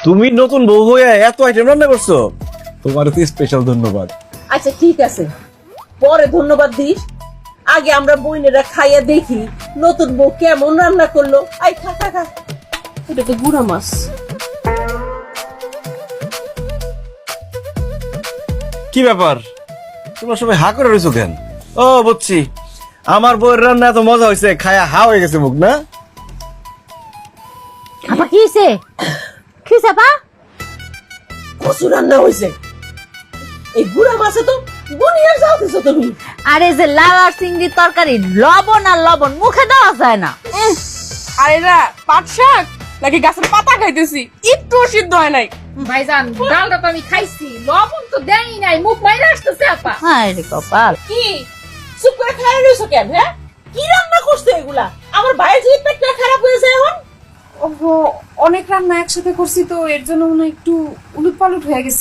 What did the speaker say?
তুমি নতুন বউ হয়ে এত আইটেম রান্না করছো, তোমার তো স্পেশাল ধন্যবাদ। আচ্ছা ঠিক আছে, পরে ধন্যবাদ দিস। আগে আমরা বইনেরা খাইয়া দেখি নতুন বউ কেমন রান্না করলো। আই খা খা খা, এটা তো গুড়া মাছ। কি ব্যাপার, তোমরা সবাই হা করে রয়েছো কেন? ও বুঝছি, আমার বউয়ের রান্না এত মজা হয়েছে, খায়া হা হয়ে গেছে মুখ না? আপা কি হয়েছে? কি হয়েছে আপা? কচু রান্না হয়েছে। এই গুড়া মাছে তো বুনিয়ার যাও দিছো তুমি। আরে যে লাউ আর চিংড়ির তরকারি, লবণ আর লবণ মুখে দেওয়া যায় না। আর এরা পাট শাক নাকি গাছের পাতা খাইতেছি, একটু সিদ্ধ হয় নাই। ভাইজান ডালটা তো আমি খাইছি, লবণ তো দেয়ই নাই, মুখ মাইরা আসতেছে আপা। হ্যাঁ রে কপাল। কি চুপ করে খাইয়া রয়েছো কেন? হ্যাঁ, কি রান্না করছে এগুলা? আমার ভাইয়ের যে পেটটা খারাপ হয়েছে এখন। ওহো, অনেক রান্না একসাথে করছি তো এর জন্য মনে হয় একটু উলুট পালুট হয়ে গেছে।